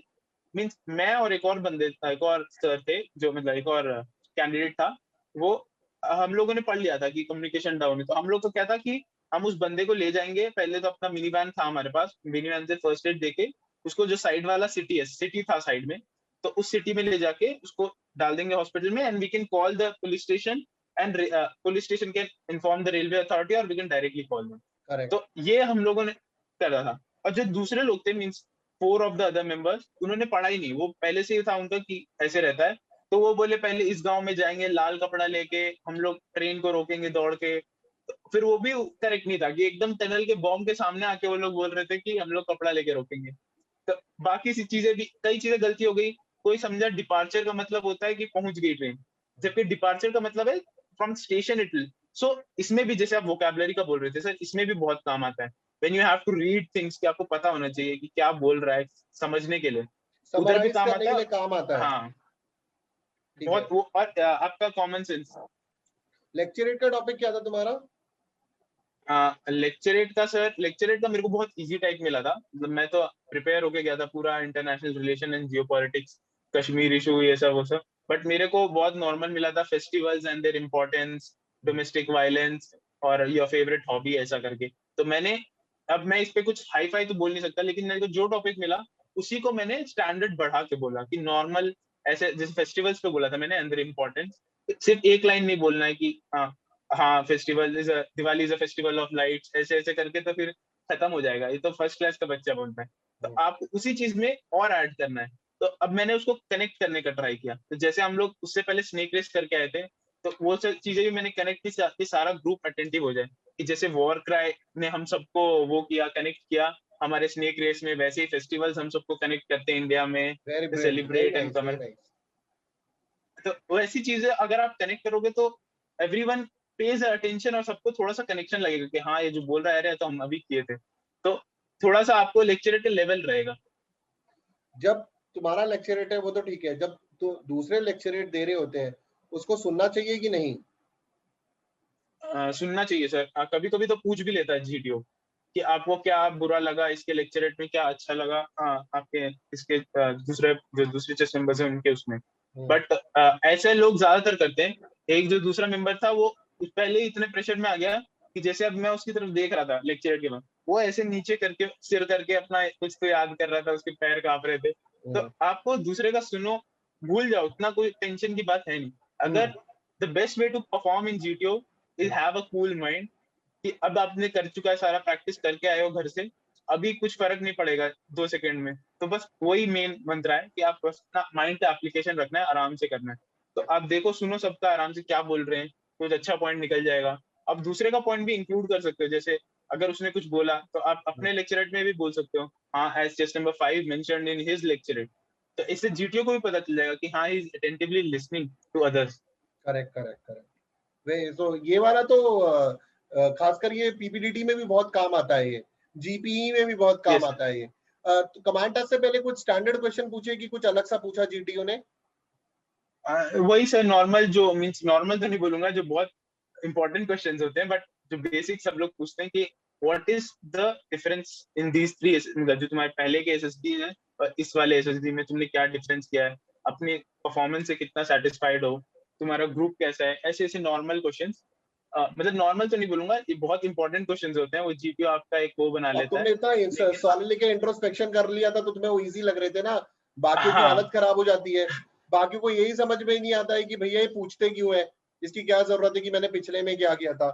मींस मैं और एक और बंदे था, एक और सर थे जो मतलब एक और कैंडिडेट था, वो हम लोगों ने पढ़ लिया था कि कम्युनिकेशन डाउन है। तो हम लोग को क्या था कि हम उस बंदे को ले जाएंगे, पहले तो अपना मिनी वैन था हमारे पास, मिनी वैन से फर्स्ट एड देके उसको, जो साइड वाला सिटी है, सिटी था साइड में, तो उस सिटी में ले जाके उसको डाल देंगे हॉस्पिटल में, and we can call the police station, and police station can inform the railway authority, और we can directly call them. Correct. तो ये हम लोगों ने करा था। और जो दूसरे लोग थे, means 4 of the other members, उन्होंने पढ़ा ही नहीं, वो पहले से ही था उनका कि ऐसे रहता है। तो वो बोले पहले इस गांव में जाएंगे, लाल कपड़ा लेके हम लोग ट्रेन को रोकेंगे दौड़ के। तो फिर वो भी करेक्ट नहीं था कि एकदम टनल के बॉम्ब के सामने आके वो लोग बोल रहे थे कि हम लोग कपड़ा लेके रोकेंगे। तो बाकी सी चीजें भी, कई चीजें गलती हो गई। कोई समझा डिपार्चर का मतलब होता है कि पहुंच गई ट्रेन, जबकि डिपार्चर का मतलब है फ्रॉम स्टेशन इट। सो इसमें भी जैसे आप वोकैबुलरी का बोल रहे थे सर, इसमें भी बहुत काम आता है। When you have to read things, कि आपको पता होना चाहिए कि क्या बोल रहा है समझने के लिए, उधर भी समराइज काम करने आता के है। लिए काम आता है। हाँ, ठीक है। बहुत वो, और आपका कॉमन सेंस। लेक्चरेट का टॉपिक क्या था तुम्हारा? लेक्चरेट का सर, लेक्चरेट का मेरे को बहुत इजी टाइप मिला था, मतलब मैं तो प्रिपेयर होके गया था पूरा, international relation and geopolitics, Kashmir issue, ये सब वो सब। बट मेरे को बहुत नॉर्मल मिला था, festivals and there importance, domestic violence, और योर फेवरेट हॉबी, ऐसा करके। तो मैंने, अब मैं इस पे कुछ हाई फाई तो बोल नहीं सकता, लेकिन मेरे को जो टॉपिक मिला उसी को मैंने स्टैंडर्ड बढ़ा के बोला कि नॉर्मल, ऐसे जैसे फेस्टिवल्स पे बोला था मैंने, एंड देयर इम्पोर्टेंस। सिर्फ एक लाइन नहीं बोलना है कि हाँ festival is, Diwali is a festival of lights, ऐसे ऐसे करके तो फिर खत्म हो जाएगा, ये तो फर्स्ट क्लास का बच्चा बोलता है। तो आप उसी चीज में और ऐड करना है। तो अब मैंने उसको कनेक्ट करने का ट्राई किया, तो जैसे हम लोग उससे पहले स्नेक रेस करके आए थे, तो वो सब चीजें भी मैंने कनेक्ट की ताकि सारा ग्रुप अटेंटिव हो जाए। कि जैसे वॉर क्राई ने हम सबको वो किया, कनेक्ट किया हमारे स्नेक रेस में, वैसे ही फेस्टिवल्स हम सबको कनेक्ट करते हैं इंडिया में, very brilliant, very celebrate and nice, very comment. Nice. तो वैसी चीजें अगर आप कनेक्ट करोगे तो एवरीवन पेज अटेंशन, और सबको थोड़ा सा कनेक्शन लगेगा कि हाँ ये जो बोल रहा है अरे तो हम अभी किए थे। तो थोड़ा सा आपको लेक्चर लेवल रहेगा। जब तुम्हारा लेक्चरेट है वो तो ठीक है, जब तो दूसरे लेक्चरेट दे रहे होते हैं उसको सुनना चाहिए कि नहीं? सुनना चाहिए सर। कभी कभी तो पूछ भी लेता है जीटीओ कि आपको क्या बुरा लगा इसके लेक्चरेट में, क्या अच्छा लगा आपके इसके दूसरे जो दूसरे चेस मेंबर्स हैं उनके उसमें। बट ऐसे लोग ज्यादातर करते हैं। एक जो दूसरा मेंबर था वो पहले ही इतने प्रेशर में आ गया कि जैसे अब मैं उसकी तरफ देख रहा था लेक्चरेट के बाद, वो ऐसे नीचे करके सिर करके अपना कुछ तो याद कर रहा था, उसके पैर कांप रहे थे। तो आपको दूसरे का सुनो, भूल जाओ, उतना कोई टेंशन की बात है नहीं। अगर the best way to perform in GTO is have a cool mind, कि अब आपने कर चुका है सारा, प्रैक्टिस करके आए हो घर से, अभी कुछ फर्क नहीं पड़ेगा 2 सेकंड में। तो बस वही मेन मंत्र है कि आप बस अपना माइंड का एप्लीकेशन रखना है, आराम से करना है। तो आप देखो, सुनो सबका आराम से क्या बोल रहे हैं, कुछ अच्छा पॉइंट निकल जाएगा। आप दूसरे का पॉइंट भी इंक्लूड कर सकते हो, जैसे अगर उसने कुछ बोला तो आप अपने लेक्चरेट में भी बोल सकते हो, हाँ as chess number 5 mentioned in his lecturette. तो इससे जीटीओ को भी पता चल जाएगा कि हाँ he is attentively listening to others. Correct, correct, correct. वे तो ये वाला तो खासकर ये पीपीडीटी में भी बहुत काम आता है, ये जीपीई में भी बहुत काम यस, आता है ये। तो कमांड टास्क से पहले कुछ स्टैंडर्ड क्वेश्चन पूछे कि कुछ अलग सा पूछा जीटीओ ने? वही सर, नॉर्मल जो मीन्स, नॉर्मल तो नहीं बोलूंगा, जो बहुत इंपॉर्टेंट क्वेश्चंस होते हैं, बट जो बेसिक सब लोग पूछते हैं कि what is the difference in these three, जो तुम्हारे पहले के एसएसडी है और इस वाले एसएसडी में तुमने क्या डिफरेंस किया है, अपने परफॉर्मेंस से कितना सेटिस्फाइड हो, तुम्हारा ग्रुप कैसा है, ऐसे ऐसे नॉर्मल क्वेश्चंस। मतलब नॉर्मल तो नहीं बोलूंगा, ये बहुत इंपॉर्टेंट क्वेश्चंस होते हैं, वो जीपीओ आपका एक वो बना अब लेता है। तुमने इतना लेकिन सॉलिड लेके इंट्रोस्पेक्शन कर लिया था तो तुम्हें वो इजी लग रहे थे ना, बाकियों की हाँ, हालत खराब हो जाती है। बाकियों को यही समझ में नहीं आता है कि भैया ये पूछते क्यों है, इसकी क्या जरूरत है कि मैंने पिछले में क्या किया था।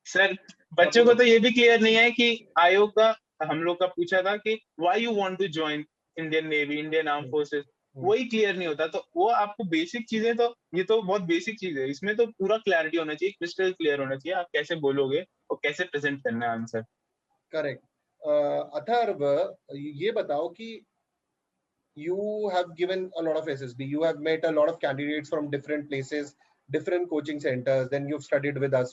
सर बच्चों को तो ये भी क्लियर नहीं है कि आयोग का हम लोग का पूछा था कि why you want to join Indian navy, Indian arm forces, वही क्लियर नहीं होता। तो वो आपको बेसिक चीजें, तो ये तो बहुत बेसिक चीज है, इसमें तो पूरा क्लैरिटी होना चाहिए, क्रिस्टल क्लियर होना चाहिए आप कैसे बोलोगे और कैसे प्रेजेंट करना है आंसर। करेक्ट। अथर्व, ये बताओ कि you have given a lot of SSB, you have met a lot of candidates from different places, different coaching centers, then you've studied with us.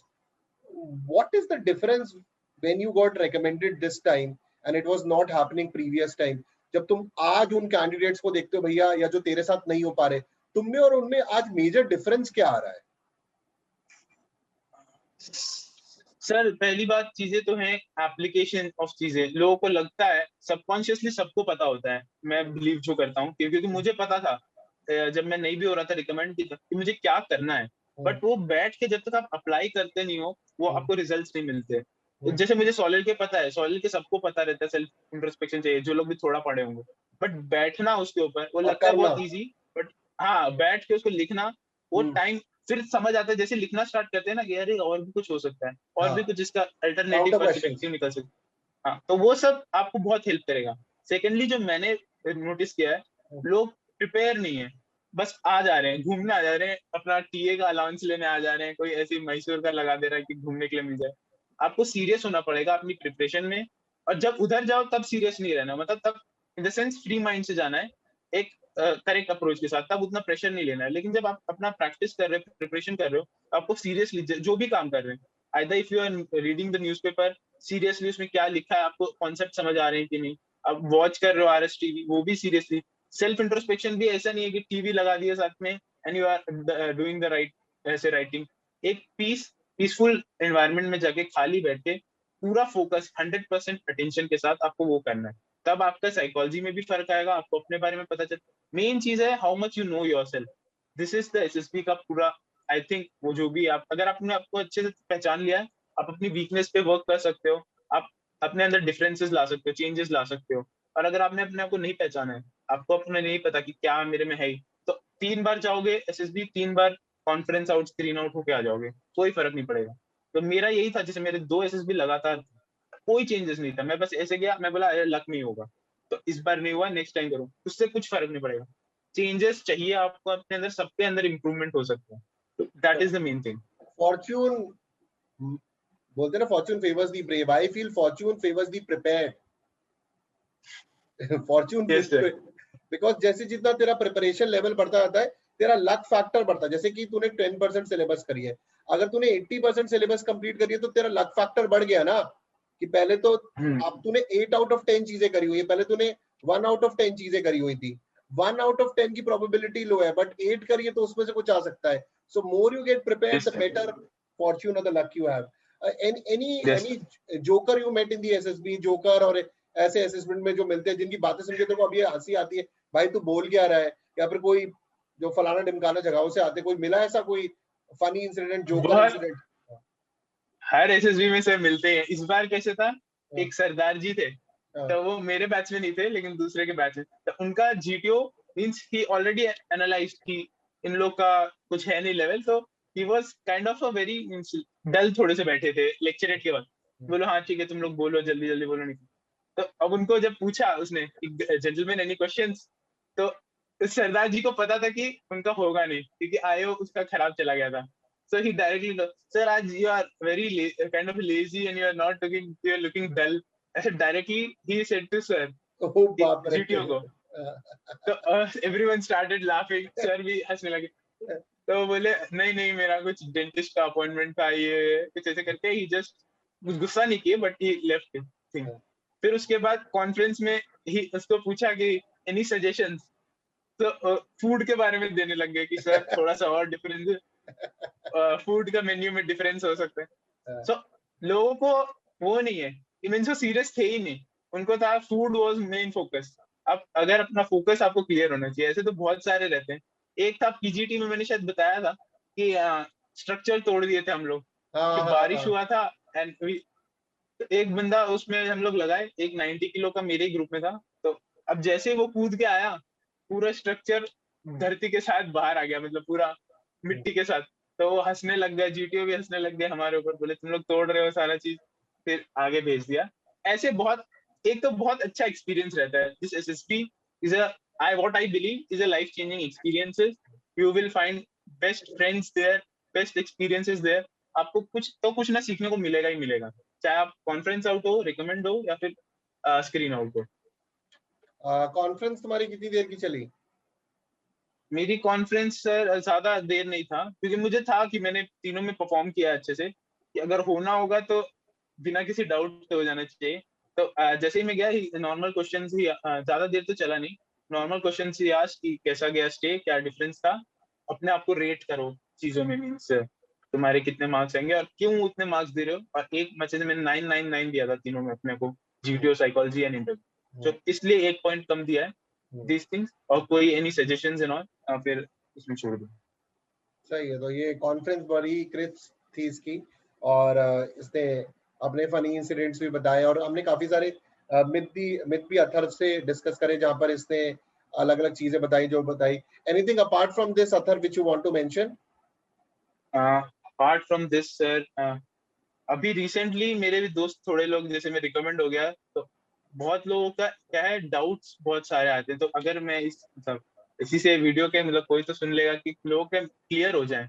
What is the difference when you got recommended this time and it was not happening previous time? जब तुम आज उन candidates को देखते हो भैया, या जो तेरे साथ नहीं हो पा रहे, तुम में और उनमें आज मेजर डिफरेंस क्या आ रहा है? सर पहली बात, चीजें तो हैं एप्लीकेशन ऑफ चीजें, लोगों को लगता है सबकॉन्शियसली सबको पता होता है, मैं बिलीव जो करता हूँ, क्योंकि मुझे पता था जब मैं नहीं भी हो रहा था रिकमेंड की कि मुझे क्या करना है, बट वो बैठ के जब तक आप अप्लाई करते नहीं हो वो आपको रिजल्ट्स नहीं मिलते। जैसे मुझे सॉलिड के पता है, सॉलिड के सबको पता रहता है, सेल्फ इंट्रोस्पेक्शन चाहिए जो लोग भी थोड़ा पढ़े होंगे, बट बैठना उसके ऊपर वो लगता है बहुत ईजी, बट हाँ बैठ के उसको लिखना वो टाइम, फिर समझ आता है जैसे लिखना स्टार्ट करते हैं ना कि अरे और भी कुछ हो सकता है, और भी कुछ इसका अल्टरनेटिव पर्सपेक्टिव निकल सकता है। हाँ, तो वो सब आपको बहुत हेल्प करेगा। सेकेंडली जो मैंने नोटिस किया है, लोग प्रिपेयर नहीं है, बस आ जा रहे हैं, घूमने आ जा रहे हैं, अपना टीए का अलाउंस लेने आ जा रहे हैं, कोई ऐसी मैसूर का लगा दे रहा है कि घूमने के लिए मिल जाए। आपको सीरियस होना पड़ेगा अपनी प्रिपरेशन में, और जब उधर जाओ तब सीरियस नहीं रहना, मतलब तब in the sense free mind से जाना है, एक करेक्ट अप्रोच के साथ, तब उतना प्रेशर नहीं लेना है। लेकिन जब आप अपना प्रैक्टिस कर रहे हो, प्रिपरेशन कर रहे हो, आपको सीरियसली जो भी काम कर रहे हैं, either if you are reading the newspaper seriously, उसमें क्या लिखा है आपको कॉन्सेप्ट समझ आ रहे हैं कि नहीं, अब वॉच कर रहे हो आरएस टीवी वो भी सीरियसली, सेल्फ इंट्रोस्पेक्शन भी ऐसा नहीं है कि टीवी लगा दिया साथ में and you are doing the right ऐसे राइटिंग। एक पीसफुल एनवायरनमेंट में जाके खाली बैठ के पूरा फोकस 100% अटेंशन के साथ आपको वो करना है, तब आपका साइकोलॉजी में भी फर्क आएगा, आपको अपने बारे में पता चल। मेन चीज है how much you know yourself, this is the SSB का पूरा। आई थिंक वो जो भी आप, अगर आपने आपको अच्छे से पहचान लिया है, आप अपनी वीकनेस पे वर्क कर सकते हो, आप अपने अंदर डिफरेंसेस ला सकते हो, चेंजेस ला सकते हो। और अगर आपने अपने आप को नहीं पहचाना है, आपको अपने नहीं पता कि क्या मेरे में है, तो 3 बार जाओगे एसएसबी, 3 बार कॉन्फ्रेंस आउट, स्क्रीन आउट होके आ जाओगे, कोई फर्क नहीं पड़ेगा। तो मेरा यही था, जैसे मेरे 2 एसएसबी लगातार, कोई चेंजेस नहीं था, मैं बस ऐसे गया, मैं बोला लक नहीं होगा, तो इस बार नहीं हुआ, नेक्स्ट टाइम करूँ, उससे कुछ फर्क नहीं पड़ेगा। चेंजेस चाहिए आपको अपने अंदर, सबके अंदर इंप्रूवमेंट हो सकता है, तो that is the main thing. Fortune बोलते ना, Fortune favours the brave, I feel Fortune favours the prepared. Fortune because जैसे जितना तेरा प्रिपरेशन लेवल बढ़ता जाता है, तेरा लक फैक्टर बढ़ता है। जैसे कि तूने 10% सिलेबस करी है, अगर तूने 80% सिलेबस कंप्लीट करी है तो तेरा लक फैक्टर बढ़ गया ना, कि पहले तो अब तूने 8 आउट ऑफ 10 चीजें करी हुई है, पहले तूने 1 आउट ऑफ 10 चीजें करी हुई थी। 1 आउट ऑफ 10 की प्रोबेबिलिटी लो है, बट 8 करिए तो उसमें से कुछ आ सकता है। So more you get prepared, the better fortune और the luck you have. any joker you met in the SSB, joker और ऐसे असेसमेंट में जो मिलते हैं, जिनकी बातें सुनकर तो अभी हंसी आती है, भाई तू बोल क्या रहा है, या फिर कोई जो फलाना ढिमकाना जगहों से आते, कोई मिला ऐसा कोई फनी इंसिडेंट, जोकर इंसिडेंट? हर एसएसबी में से मिलते हैं। इस बार कैसे था, एक सरदार जी थे, तो वो मेरे बैच में नहीं थे लेकिन दूसरे के बैच में, तो उनका GTO means he already analysed कि इन लोग का कुछ है नहीं लेवल, तो he was kind of a very dull, थोड़े से बैठे थे लेक्चर एट के बाद, बोलो हाँ ठीक है तुम लोग बोलो, जल्दी जल्दी बोलो, नहीं तो अब उनको जब पूछा उसने जेंटलमैन एनी क्वेश्चंस, तो सरदार जी को पता था कि उनका होगा नहीं, क्योंकि आयो उसका खराब चला गया था। So he directly goes, "Sir, आज you are very kind of lazy and you are not looking, you are looking dull." ऐसे directly he said to sir, GTO को, तो everyone started laughing, sir भी हंसने लगे, तो बोले नहीं नहीं मेरा कुछ डेंटिस्ट का अपॉइंटमेंट था, ये कुछ ऐसे करके ही जस्ट गुस्सा नहीं किए, बट ही लेफ्ट थिंग। फिर उसके बाद कॉन्फ्रेंस में ही उसको पूछा कि एनी सजेशंस, तो फूड के बारे में देने लग गए कि सर थोड़ा सा और डिफरेंस, फूड का मेन्यू में डिफरेंस हो सकता है। सो लोगों को वो नहीं है, मींस वो सीरियस थे ही नहीं, उनको था फूड वाज मेन फोकस। अब अगर अपना फोकस आपको क्लियर होना चाहिए, ऐसे तो बहुत सारे रहते हैं। एक था पीजीटी में, मैंने शायद बताया था कि स्ट्रक्चर तोड़ दिए थे हम लोग, कि बारिश हुआ था एंड एक बंदा उसमें हम लोग लगाए, एक 90 किलो का मेरे ग्रुप में था, तो अब जैसे वो कूद के आया, पूरा स्ट्रक्चर धरती के साथ बाहर आ गया, मतलब पूरा मिट्टी के साथ, तो वो हंसने लग गया, जीटीओ भी हंसने लग गया हमारे ऊपर, बोले तुम लोग तोड़ रहे हो सारा चीज, फिर आगे भेज दिया। ऐसे बहुत, एक तो बहुत अच्छा एक्सपीरियंस रहता है। This SSB is a, I what I believe is a life changing experiences. You will find best friends there, best experiences there. आपको कुछ ना सीखने को मिलेगा ही मिलेगा, चाहे आप कॉन्फ्रेंस आउट हो, रिकमेंड हो, या फिर स्क्रीन आउट हो। कॉन्फ्रेंस तुम्हारी कितनी देर की चली? मेरी कॉन्फ्रेंस सर ज्यादा देर नहीं था, क्योंकि मुझे था कि मैंने तीनों में परफॉर्म किया अच्छे से, कि अगर होना होगा तो बिना किसी डाउट के हो जाना चाहिए। तो जैसे ही मैं गया, नॉर्मल क्वेश्चंस ही, ज्यादा देर तो चला नहीं, नॉर्मल क्वेश्चंस ही आज कि कैसा गया स्टे, क्या डिफरेंस था, अपने आप को रेट करो चीजों में, मीन्स तुम्हारे कितने मार्क्स आएंगे और क्यों उतने मार्क्स दे रहे हो। और एक मैसेज मैंने 999 दिया था तीनों में अपने को, जीटीओ, साइकोलॉजी एंड इंटरव्यू, तो इसलिए एक पॉइंट कम दिया है दीज थिंग्स। और कोई एनी सजेशंस एंड ऑल फिर उसमें छोड़ दो। सही है। तो ये कॉन्फ्रेंस बड़ी क्रिस्प थी इसकी, और इसने अपने फनी इंसिडेंट्स भी बताए, और हमने काफी सारे मिथ भी अथर से डिस्कस करे, जहां पर इसने अलग अलग चीजें बताई जो बताई। Anything apart from this Atharva which you want to mention? Apart from this sir, अभी रिसेंटली मेरे भी दोस्त थोड़े लोग, जैसे मैं रिकमेंड हो गया, तो बहुत लोगों का क्या है, डाउट्स बहुत सारे आते हैं। तो अगर मैं मतलब इसी से वीडियो के, मतलब कोई तो सुन लेगा कि लोगों के क्लियर हो जाए।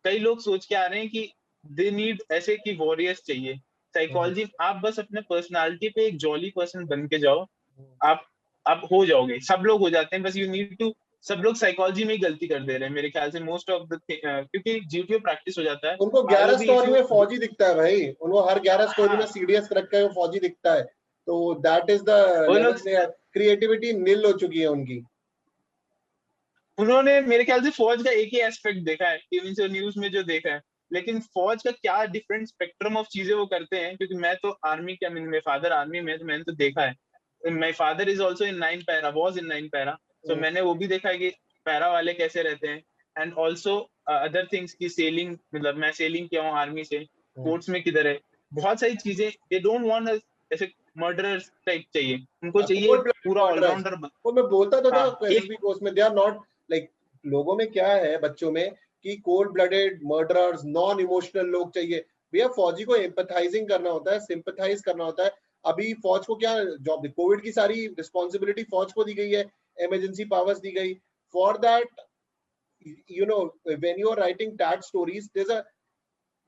कई लोग सोच के आ रहे हैं कि दे नीड ऐसे कि वॉरियर्स चाहिए साइकोलॉजी। आप बस अपने पर्सनालिटी पे एक जॉली पर्सन बन के जाओ, आप आप हो जाओगे। सब लोग हो जाते हैं, बस यू नीड टू। सब लोग साइकोलॉजी में ही गलती कर दे रहे हैं मेरे ख्याल से, मोस्ट ऑफ द, क्योंकि जीटीओ प्रैक्टिस हो जाता है। उनको 11 आईओबी इफ स्टोरी यू, में फौजी दिखता है भाई, उनको हर 11 स्टोरी में हाँ, सीडीएस रख के वो फौजी दिखता है। तो दैट इज द वो लोग, लेवल में क्रिएटिविटी नील हो चुकी है उनकी। उन्होंने मेरे ख्याल से फौज का एक ही एस्पेक्ट देखा है, टीवी से न्यूज में जो देखा है। लेकिन फौज का क्या डिफरेंट स्पेक्ट्रम ऑफ चीजें वो करते हैं, क्योंकि मैं तो आर्मी का, मेरे फादर आर्मी में, तो मैंने तो देखा है। My father is also in 9 para, was in 9 para, so मैंने वो भी देखा है कि पैरा वाले कैसे रहते हैं। एंड ऑल्सो अदर थिंग्स की सेलिंग, मतलब मैं सेलिंग किया हूँ आर्मी से, स्पोर्ट्स में किधर है, बहुत सारी चीजें। दे डोंट वांट ऐसे मर्डरर्स टाइप चाहिए, उनको चाहिए कोल्ड ब्लडेड पूरा मर्डरर्स, ऑलराउंडर। वो मैं बोलता तो था हाँ, एक, एसएसबी कोर्स में, दे आर नॉट लाइक, लोगों में क्या है, बच्चों में, कि cold blooded murderers, non emotional लोग चाहिए। भैया फौजी को एम्पथाइजिंग करना होता है, सिंपथाइज करना होता है। अभी फौज को क्या जॉब, कोविड की सारी रिस्पॉन्सिबिलिटी फौज को दी गई है, इमरजेंसी पावर्स दी गई। For that, you know, when you are writing tag stories, there's a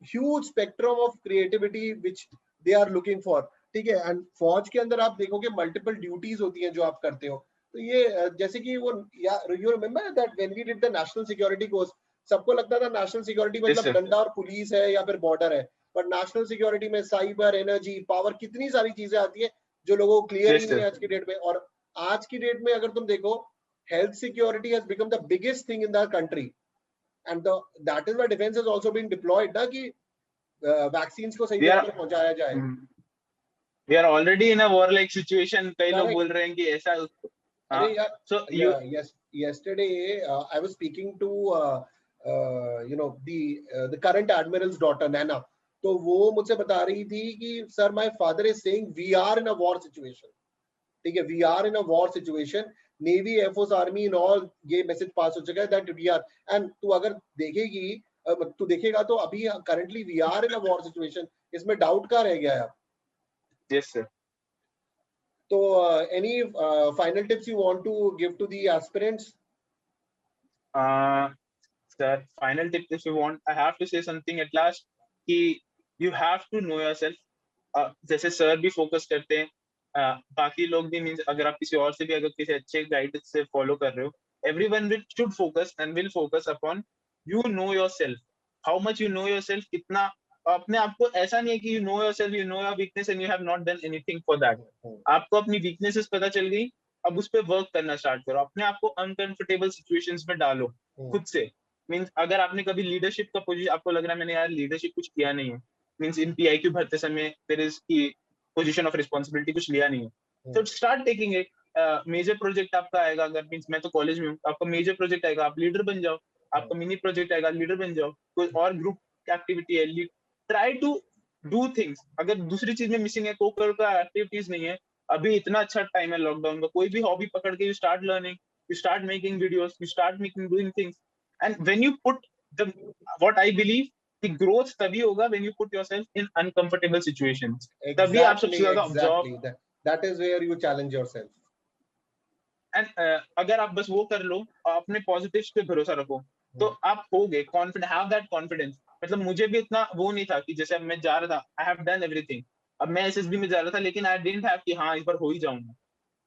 huge spectrum of creativity which they are looking for, ठीक है। एंड फौज के अंदर आप देखोगे मल्टीपल ड्यूटीज होती हैं जो आप करते हो। तो ये जैसे कि वो, you remember that when we did the national security course, सबको लगता था नेशनल सिक्योरिटी yes मतलब sir, डंडा और पुलिस है या फिर बॉर्डर है। बट नेशनल सिक्योरिटी में साइबर, एनर्जी, पावर, कितनी सारी चीजें आती है जो लोगों को क्लियर ही yes नहीं sir. है आज की डेट में। और आज की डेट में अगर तुम देखो, health security has become the biggest thing in the country, and that is why defense has also been deployed ना, कि वैक्सीन्स को सही we जगह are पर पहुंचाया जाए। we are already in a war like situation, कई लोग करेक्ट। बोल रहे हैं कि ऐसा। हाँ, अरे यार, so you, yesterday I was speaking to you know, the current admiral's daughter Nana, तो वो मुझसे बता रही थी कि sir, my father is saying we are in a war situation, ठीक है, we are in a war situation. Navy, air force, army in all ये मैसेज पास हो चुका है दैट वी आर। एंड तू अगर देखेगी, तू देखेगा तो अभी currently we are in a war situation, इसमें डाउट का रह गया है। yes sir. तो any final tips you want to give to the aspirants? uh, sir, final tip if you want, I have to say something at last, कि you have to know yourself. जैसे sir भी focus करते हैं, बाकी लोग भी, means अगर आप किसी और से भी, अगर किसी अच्छे गाइड से फॉलो कर रहे हो, everyone will should focus and will focus upon you know yourself, how much you know yourself, कितना अपने आप को। ऐसा नहीं है कि you know yourself, you know your weakness and you have not done anything for that। आपको अपनी वीकनेसेस पता चल गई, अब उस पर वर्क करना स्टार्ट करो, अपने आप को अनकंफर्टेबल सिचुएशंस में डालो खुद से। मीन्स अगर आपने कभी लीडरशिप का पोजीशन, आपको लग रहा है मैंने यार लीडरशिप कुछ किया नहीं है, मीन्स इन पीआईक्यू भरते समय तेरे की पोजीशन ऑफ रिस्पॉन्सिबिलिटी कुछ लिया नहीं है, तो start taking it. Major project आपका आएगा, अगर मीन्स मैं तो कॉलेज में हूँ, आपका मेजर प्रोजेक्ट आएगा, आप लीडर बन जाओ। आपका मिनी प्रोजेक्ट आएगा, लीडर बन जाओ। कोई और ग्रुप एक्टिविटी है, ट्राई टू डू थिंग्स। अगर दूसरी चीज में मिसिंग है, को करिकुलर एक्टिविटीज नहीं है, अभी इतना अच्छा टाइम है लॉकडाउन का, कोई भी हॉबी पकड़ के you start learning, you start making videos, you start making doing things. And when you put what I believe कि growth तभी होगा when you put yourself in uncomfortable situations. तभी आप सबसे ज्यादा exactly. absorb That is where you challenge yourself. and अगर आप बस वो कर लो और अपने positives पे भरोसा रखो तो आप होगे confident, have that confidence. मतलब मुझे भी इतना वो नहीं था कि जैसे मैं जा रहा था I have done everything. अब मैं SSB में जा रहा था लेकिन I didn't have कि हाँ इस बार हो ही जाऊंगा.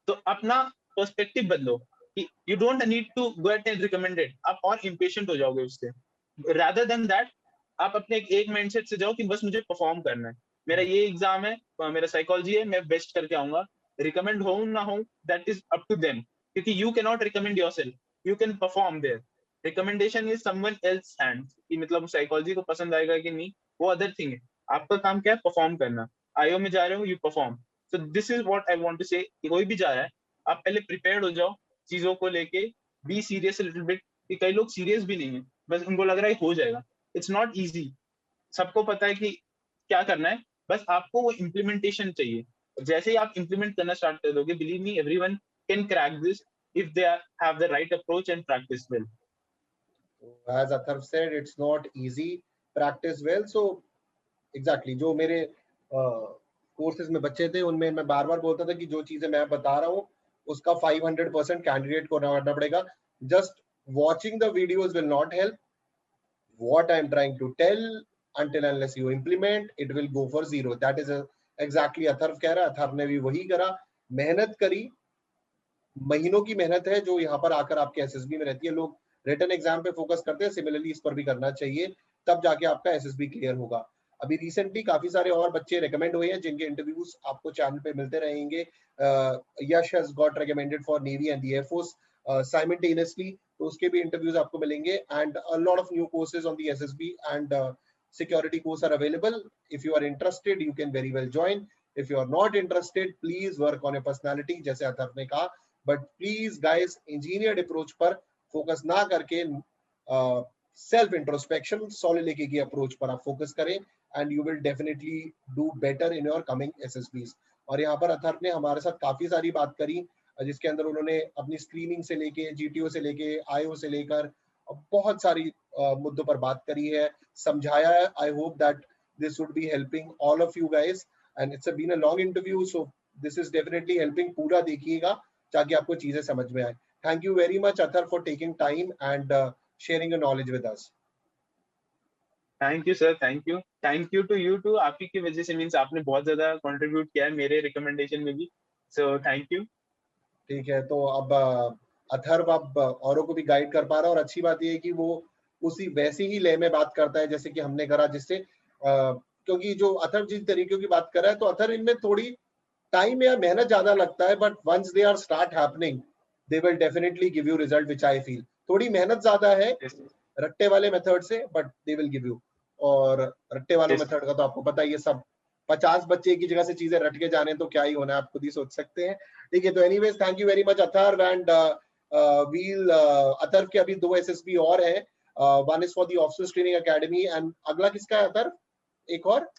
तो अपना पर्सपेक्टिव बदलो कि you don't need to go at and recommended, आप और इम्पेशेंट हो जाओगे उससे. रादर देन दैट आप अपने एक माइंडसेट से जाओ कि बस मुझे परफॉर्म करना है, मेरा ये एग्जाम है, मेरा साइकोलॉजी है, मैं बेस्ट करके आऊंगा. रिकमेंड हो ना हो that is up to them, क्योंकि you can not recommend yourself, you can perform there. Recommendation is someone else hand, कि मतलब साइकोलॉजी को पसंद आएगा कि नहीं वो अदर थिंग है. आपका काम क्या है? परफॉर्म करना. आईओ में जा रहे हो, you perform. So this is what I want to say. कोई भी जा रहा है आप पहले प्रिपेयर्ड हो जाओ चीजों को लेके. Be serious little bit. कई लोग सीरियस भी नहीं है, बस उनको लग रहा है हो जाएगा. It's not easy. सबको पता है कि क्या करना है, बस आपको वो इम्प्लीमेंटेशन चाहिए. जैसे ही आप इम्प्लीमेंट करना स्टार्ट कर दोगे, believe me everyone can crack this if they have the right approach and practice well. As Atharv said, it's not easy. Practice well. So exactly जो मेरे कोर्सेज में बच्चे थे उनमें मैं बार बार बोलता था कि जो चीजें मैं बता रहा हूँ उसका 500% कैंडिडेट को करना पड़ेगा. Just watching the videos will not help. what I'm trying to tell, until unless you implement, it will go for zero. That is exactly Atharva कह रहा है. अथर्व ने भी वही करा, मेहनत करी, महीनों की मेहनत है जो यहाँ पर आकर आपके एसएसबी में रहती है. लोग रिटन एग्जाम पे फोकस करते हैं, सिमिलरली इस पर भी करना चाहिए, तब जाके आपका एसएसबी क्लियर होगा. अभी रिसेंटली काफी सारे और बच्चे रिकमेंड हुए हैं जिनके इंटरव्यूज आपको चैनल पे मिलते रहेंगे. Yash has got recommended for navy and the air force simultaneously, तो उसके भी इंटरव्यूज आपको मिलेंगे. And a lot of new courses on the SSB and security course are available. If you are interested, you can very well join. If you are not interested, please work on your personality, जैसे अथर्व ने कहा. But please guys, engineered approach पर focus ना करके self introspection, सोलिलिकी की approach पर आप focus करें and you will definitely do better in your coming SSBs. और यहाँ पर अथर्व ने हमारे साथ काफी सारी बात करी, जिसके अंदर उन्होंने अपनी स्क्रीनिंग से लेके, जीटीओ से लेके, आईओ से लेकर बहुत सारी मुद्दों पर बात करी है, समझाया है. I hope that this would be helping all of you guys and it's been a long interview, so this is definitely helping. पूरा देखिएगा ताकि आपको चीजें समझ में आए. Thank you very much Atharva for taking time and sharing your knowledge with us. Thank you sir, thank you. Thank you to you too. आप ही की वजह से मींस आपने बहुत ज्यादा कंट्रीब्यूट किया है मेरे रिकमेंडेशन में भी, सो थैंक यू. ठीक है, तो अब अथर्व अब औरों को भी गाइड कर पा रहा है, और अच्छी बात यह है कि वो उसी वैसी ही लय में बात करता है जैसे कि हमने करा, जिससे क्योंकि जो अथर्व जिस तरीके की बात कर रहा है, तो अथर्व इनमें थोड़ी टाइम या मेहनत ज्यादा लगता है, but once they are start happening they will definitely give you result, which I feel. थोड़ी मेहनत ज्यादा है रट्टे वाले मेथड से, but they will give you. और रट्टे वाले मेथड का तो आपको पता ही है, सब 50 बच्चे एक ही जगह से चीजें रट के जाने तो क्या ही होना है, आप खुद ही सोच सकते हैं. ठीक है, तो anyways thank you very much Atharva. And well Atharva के अभी 2 एसएसबी और है. One is for the officers training academy and अगला किसका है अथर्व? एक और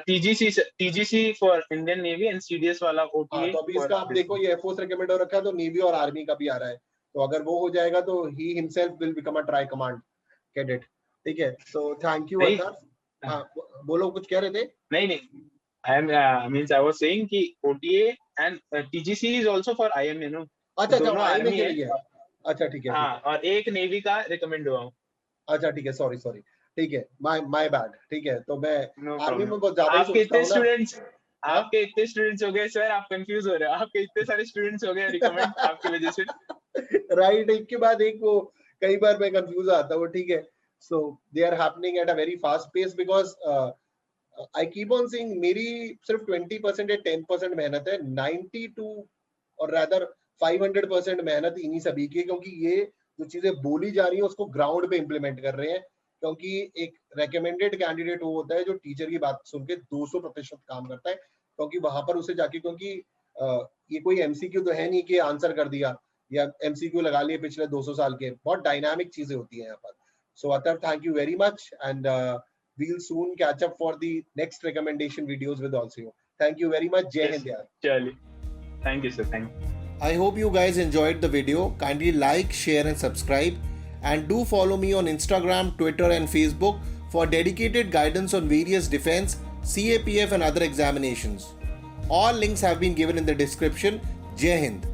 TGC for Indian navy and CDS वाला ओटीए. तो अभी इसका आप देखो, ये एयरफोर्स रिकमेंड हो रखा है, तो नेवी और आर्मी का भी आ रहा है. तो अगर वो हो जाएगा तो he himself will become a try command cadet. ठीक है, तो थैंक यू अथर्व. हाँ, बोलो, कुछ कह रहे थे? नहीं, I am means I was saying कि OTA and TGC is also for IMA, no? अच्छा, IMA के लिए है. अच्छा, ठीक है. हाँ, और एक नेवी का रिकमेंड हुआ हूँ. अच्छा, ठीक है, सॉरी, ठीक है, माय बैड. ठीक है, तो मैं आर्मी में बहुत ज्यादा आपके इतने स्टूडेंट्स हो गए सर, आप कंफ्यूज हो रहे हो. आपके इतने सारे स्टूडेंट्स हो गए रिकमेंड आपकी वजह से. राइट, एक के बाद एक वो कई बार मैं कंफ्यूज आता हूँ. ठीक है, so they are happening at a very fast pace because I keep on saying मेरी सिर्फ 20% या 10% मेहनत है, 92 और rather 500% मेहनत इन्हीं सभी की, क्योंकि ये जो चीजें बोली जा रही है उसको ग्राउंड पे इम्प्लीमेंट कर रहे हैं. क्योंकि एक रेकमेंडेड कैंडिडेट वो होता है जो टीचर की बात सुन के 200% काम करता है, क्योंकि वहां पर उसे जाके, क्योंकि ये कोई एमसीक्यू तो है नहीं कि आंसर कर दिया या एमसीक्यू लगा लिए पिछले 200 साल के. बहुत डायनामिक चीजें होती है यहाँ पर. So Atharva, thank you very much, and we'll soon catch up for the next recommendation videos with also you. Thank you very much. Jai Hind. Chali. Thank you, sir. Thank you. I hope you guys enjoyed the video. Kindly like, share and subscribe. and do follow me on Instagram, Twitter and Facebook for dedicated guidance on various defense, CAPF and other examinations. All links have been given in the description. Jai Hind.